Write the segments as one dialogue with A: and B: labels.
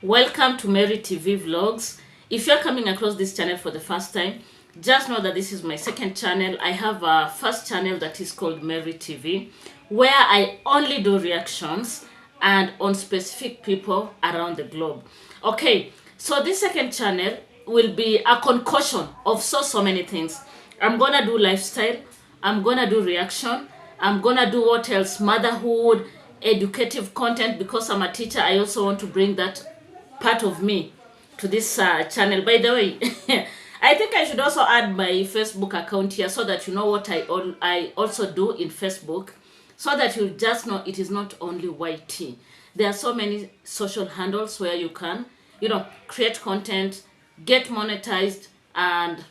A: Welcome to Mary TV Vlogs. If you're coming across this channel for the first time, just know that this is my second channel. I have a first channel that is called Mary TV, where I only do reactions and on specific people around the globe. Okay, so this second channel will be a concoction of so many things. I'm gonna do lifestyle, I'm gonna do reaction, I'm gonna do what else, motherhood, educative content. Because I'm a teacher, I also want to bring that part of me to this channel. By the way, I think I should also add my Facebook account here so that you know what I also do in Facebook, so that you just know it is not only YT. There are so many social handles where you can, create content, get monetized, and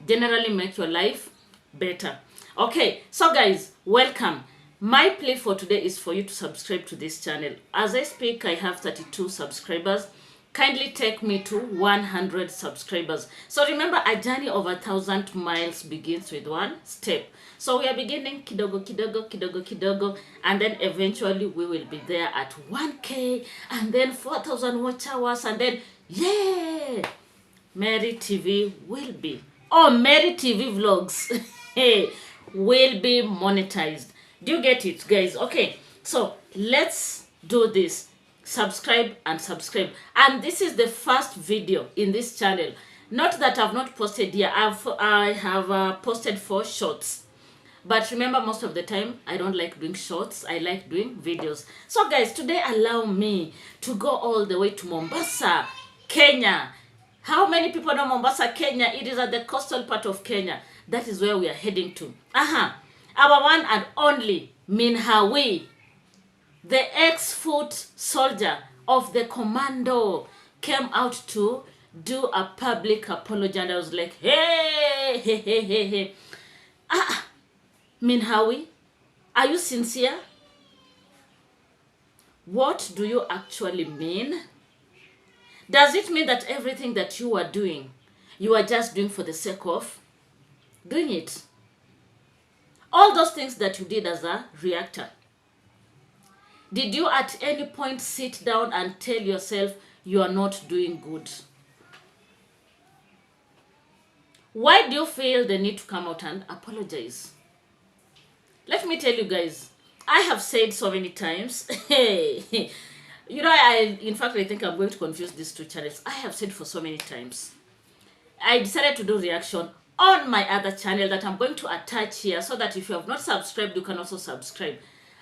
A: generally make your life better. Okay, so guys, welcome. My plea for today is for you to subscribe to this channel. As I speak, I have 32 subscribers. Kindly take me to 100 subscribers. So remember, a journey of 1,000 miles begins with one step. So we are beginning kidogo, kidogo, kidogo, kidogo, and then eventually we will be there at 1K, and then 4,000 watch hours, and then, yeah, Mary TV will be, Mary TV Vlogs will be monetized. Do you get it, guys? Okay, so let's do this. Subscribe and subscribe. And this is the first video in this channel. Not that I've not posted here. I have posted 4 shorts. But remember, most of the time, I don't like doing shorts. I like doing videos. So guys, today allow me to go all the way to Mombasa, Kenya. How many people know Mombasa, Kenya? It is at the coastal part of Kenya. That is where we are heading to. Our one and only Minhawi, the ex-foot soldier of the commando, came out to do a public apology, and I was like, hey. Minhawi, are you sincere? What do you actually mean? Does it mean that everything that you are doing, you are just doing for the sake of doing it? All those things that you did as a reactor, did you at any point sit down and tell yourself you are not doing good? Why do you feel the need to come out and apologize? Let me tell you guys, I have said so many times, in fact, I think I'm going to confuse these two channels. I have said for so many times, I decided to do reaction on my other channel that I'm going to attach here, so that if you have not subscribed, you can also subscribe.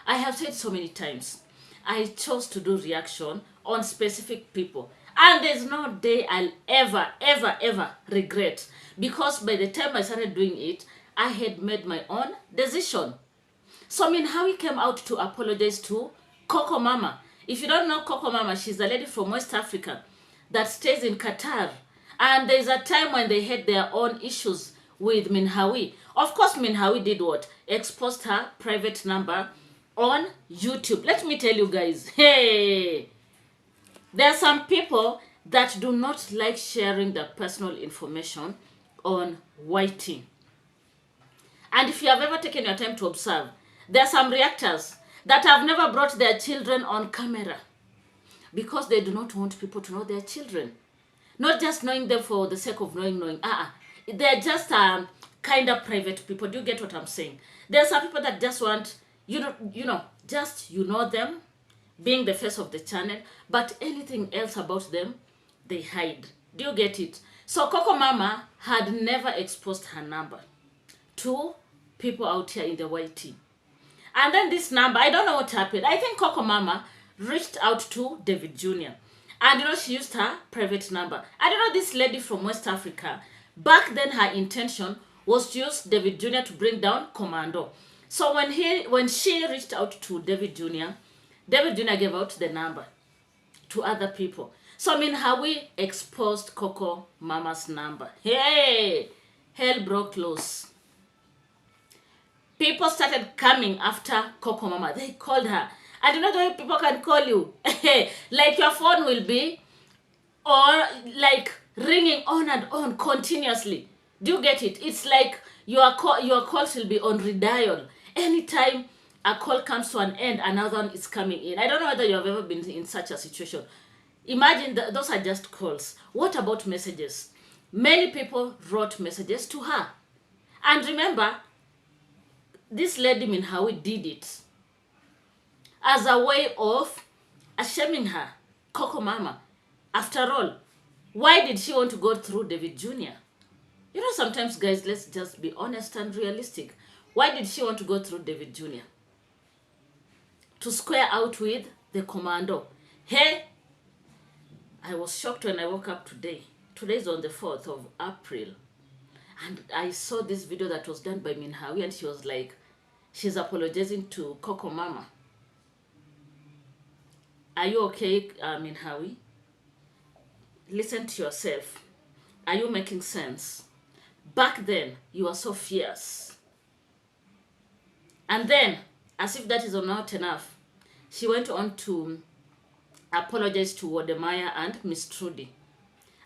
A: I have said so many times, I chose to do reaction on specific people, and there's no day I'll ever regret, because by the time I started doing it, I had made my own decision. So Minhawi came out to apologize to Coco Mama. If you don't know Coco Mama, she's a lady from West Africa that stays in Qatar. And there's a time when they had their own issues with Minhawi. Of course, Minhawi did what? Exposed her private number on YouTube. Let me tell you guys, hey, there are some people that do not like sharing their personal information on YT. And if you have ever taken your time to observe, there are some reactors that have never brought their children on camera because they do not want people to know their children. Not just knowing them for the sake of knowing. They're just kind of private people. Do you get what I'm saying? There are some people that just want, just them, being the face of the channel, but anything else about them, they hide. Do you get it? So Coco Mama had never exposed her number to people out here in the YT. And then this number, I don't know what happened. I think Coco Mama reached out to David Jr. And she used her private number. I don't know, this lady from West Africa, back then her intention was to use David Jr. to bring down Commando. So when she reached out to David Jr., David Jr. gave out the number to other people. So Minhawi exposed Coco Mama's number. Hey, hell broke loose. People started coming after Coco Mama. They called her. I don't know the way people can call you. Like your phone will be, or like ringing on and on continuously. Do you get it? It's like your calls will be on redial. Anytime a call comes to an end, another one is coming in. I don't know whether you have ever been in such a situation. Imagine those are just calls. What about messages? Many people wrote messages to her. And remember, this lady Minhawi did it as a way of shaming her. Coco Mama. After all, why did she want to go through David Jr.? You know, sometimes, guys, let's just be honest and realistic. Why did she want to go through David Jr.? To square out with the commando. Hey, I was shocked when I woke up today. Today is on the 4th of April. And I saw this video that was done by Minhawi, and she was like, she's apologizing to Coco Mama. Are you okay, Minhawi? Listen to yourself. Are you making sense? Back then, you were so fierce. And then, as if that is not enough, she went on to apologize to Wodemaya and Miss Trudy.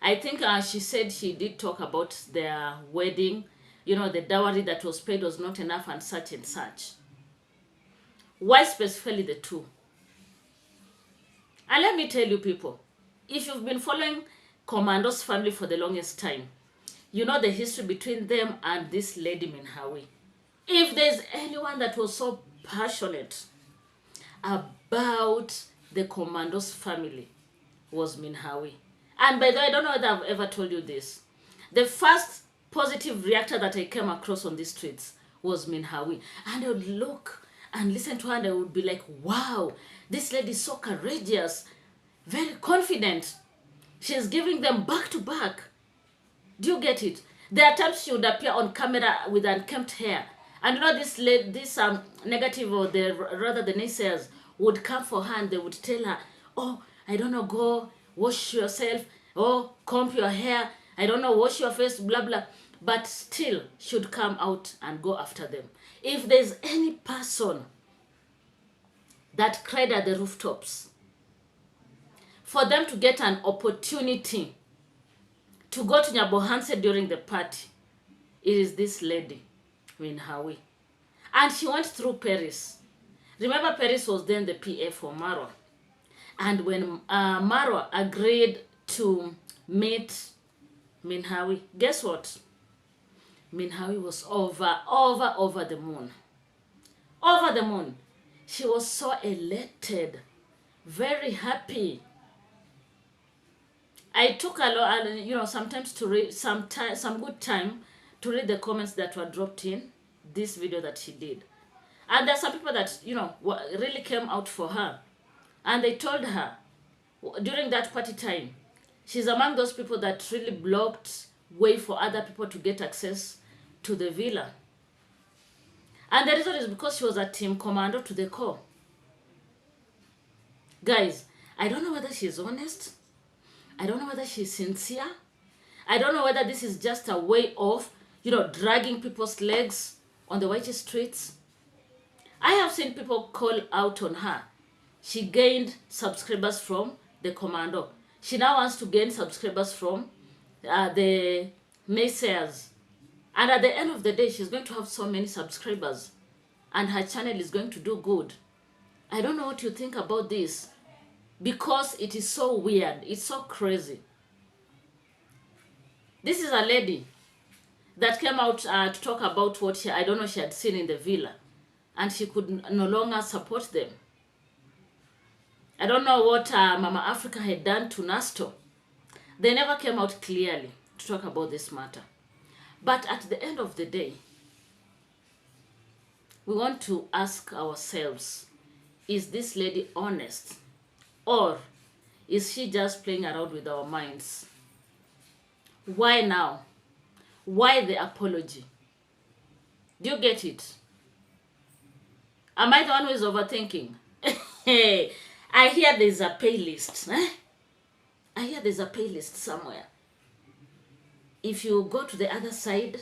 A: I think she said she did talk about their wedding. You know, the dowry that was paid was not enough and such and such. Why specifically the two? And let me tell you, people, if you've been following Commando's family for the longest time, you know the history between them and this lady Minhawi. If there's anyone that was so passionate about the Commando's family, was Minhawi. And by the way, I don't know whether I've ever told you this. The first positive reactor that I came across on these streets was Minhawi. And I would look and listen to her and I would be like, wow, this lady is so courageous, very confident. She's giving them back to back. Do you get it? There are times she would appear on camera with unkempt hair. And you know, this negative, or rather the naysayers, would come for her and they would tell her, oh, I don't know, go wash yourself, oh, comb your hair, I don't know, wash your face, blah, blah. But still should come out and go after them. If there's any person that cried at the rooftops for them to get an opportunity to go to Nyabohanse during the party, it is this lady, Minhawi. And she went through Paris. Remember, Paris was then the PA for Marwa. And when Marwa agreed to meet Minhawi, guess what? Minhawi was over the moon. Over the moon. She was so elated, very happy. I took a lot, you know, sometimes to read some good time to read the comments that were dropped in this video that she did. And there are some people that, you know, really came out for her. And they told her, during that party time, she's among those people that really blocked way for other people to get access to the villa. And the reason is because she was a team commando to the core. Guys, I don't know whether she's honest. I don't know whether she's sincere. I don't know whether this is just a way of, you know, dragging people's legs on the white streets. I have seen people call out on her. She gained subscribers from the commando. She now wants to gain subscribers from the naysayers. And at the end of the day, she's going to have so many subscribers. And her channel is going to do good. I don't know what you think about this. Because it is so weird. It's so crazy. This is a lady that came out to talk about what she had seen in the villa. And she could no longer support them. I don't know what Mama Africa had done to Nasto. They never came out clearly to talk about this matter. But at the end of the day, we want to ask ourselves, is this lady honest? Or is she just playing around with our minds? Why now? Why the apology? Do you get it? Am I the one who is overthinking? I hear there's a playlist. I hear there's a playlist somewhere. If you go to the other side,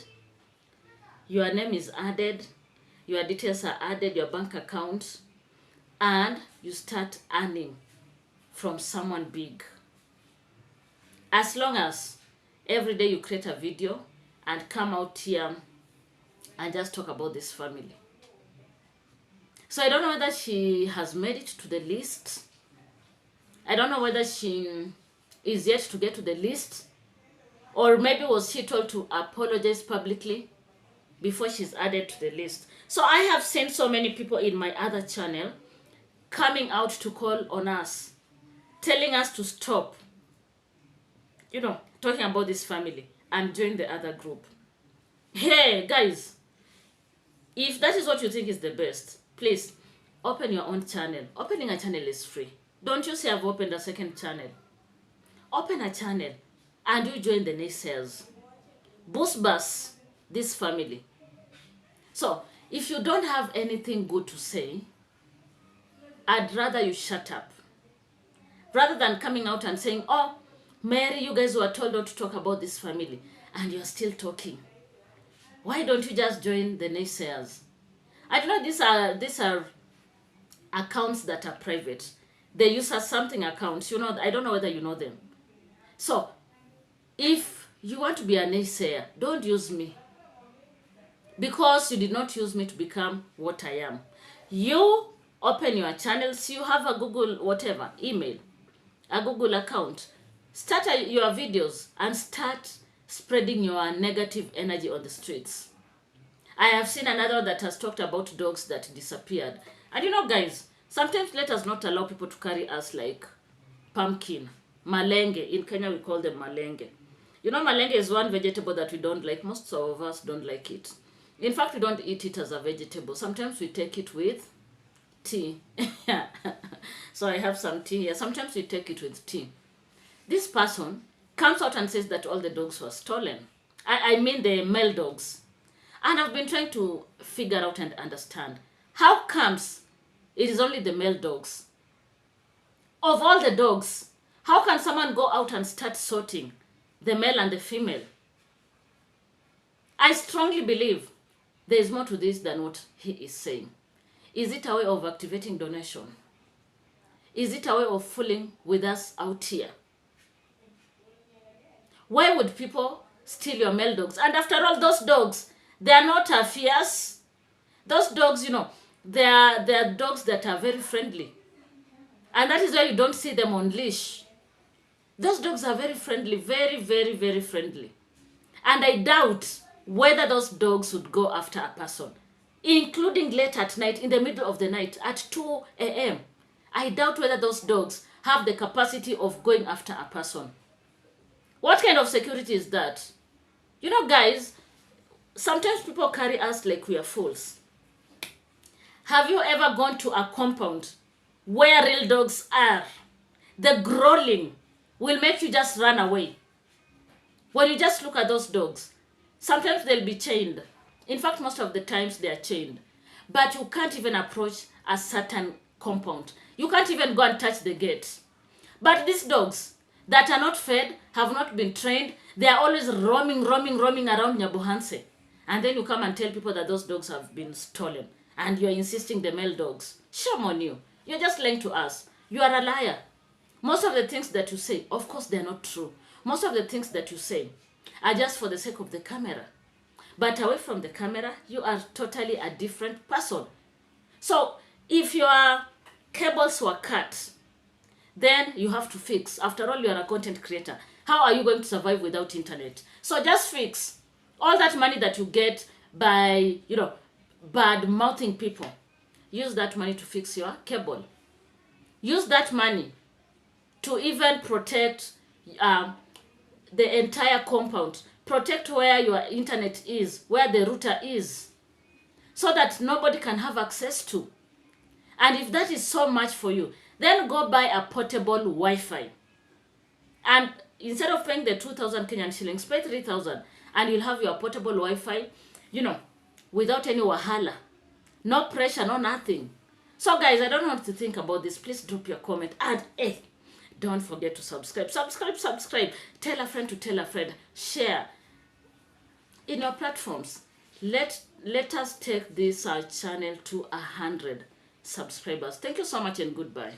A: your name is added, your details are added, your bank account, and you start earning from someone big. As long as every day you create a video and come out here and just talk about this family. So I don't know whether she has made it to the list. I don't know whether she is yet to get to the list, or maybe was she told to apologize publicly before she's added to the list. So I have seen so many people in my other channel coming out to call on us, telling us to stop, talking about this family and join the other group. Hey, guys, if that is what you think is the best, please open your own channel. Opening a channel is free. Don't you say I've opened a second channel. Open a channel and you join the naysayers. Boost bus this family. So, if you don't have anything good to say, I'd rather you shut up. Rather than coming out and saying, oh, Mary, you guys were told not to talk about this family, and you're still talking. Why don't you just join the naysayers? I don't know, these are accounts that are private. They use as something accounts. I don't know whether you know them. So, if you want to be a naysayer, don't use me. Because you did not use me to become what I am. You open your channels, you have a Google email, a Google account. Start your videos and start spreading your negative energy on the streets. I have seen another that has talked about dogs that disappeared. And guys, sometimes let us not allow people to carry us like pumpkin. Malenge. In Kenya, we call them malenge. Malenge is one vegetable that we don't like. Most of us don't like it. In fact, we don't eat it as a vegetable. Sometimes we take it with tea. So I have some tea here. Sometimes we take it with tea. This person comes out and says that all the dogs were stolen. I mean the male dogs. And I've been trying to figure out and understand. How comes it is only the male dogs? Of all the dogs, how can someone go out and start sorting the male and the female? I strongly believe there is more to this than what he is saying. Is it a way of activating donation? Is it a way of fooling with us out here? Why would people steal your male dogs? And after all, those dogs, they are not fierce. Those dogs, they are dogs that are very friendly. And that is why you don't see them on leash. Those dogs are very friendly, very, very, very friendly. And I doubt whether those dogs would go after a person, including late at night, in the middle of the night, at 2 a.m. I doubt whether those dogs have the capacity of going after a person. What kind of security is that? Guys, sometimes people carry us like we are fools. Have you ever gone to a compound where real dogs are? The growling will make you just run away. When you just look at those dogs, sometimes they'll be chained. In fact, most of the times they are chained. But you can't even approach a certain compound. You can't even go and touch the gate. But these dogs that are not fed, have not been trained, they are always roaming around Nyabuhanse. And then you come and tell people that those dogs have been stolen. And you're insisting the male dogs. Shame on you. You're just lying to us. You are a liar. Most of the things that you say, of course, they're not true. Most of the things that you say are just for the sake of the camera. But away from the camera, you are totally a different person. So, if your cables were cut, then you have to fix. After all, you are a content creator. How are you going to survive without internet? So just fix. All that money that you get by, bad-mouthing people, use that money to fix your cable. Use that money to even protect the entire compound. Protect where your internet is, where the router is, so that nobody can have access to. And if that is so much for you, then go buy a portable Wi-Fi. And instead of paying the 2,000 Kenyan shillings, pay 3,000. And you'll have your portable Wi-Fi, without any wahala. No pressure, no nothing. So guys, I don't know what to think about this. Please drop your comment. And don't forget to subscribe. Subscribe. Tell a friend to tell a friend. Share in your platforms. Let us take this channel to 100 subscribers. Thank you so much and goodbye.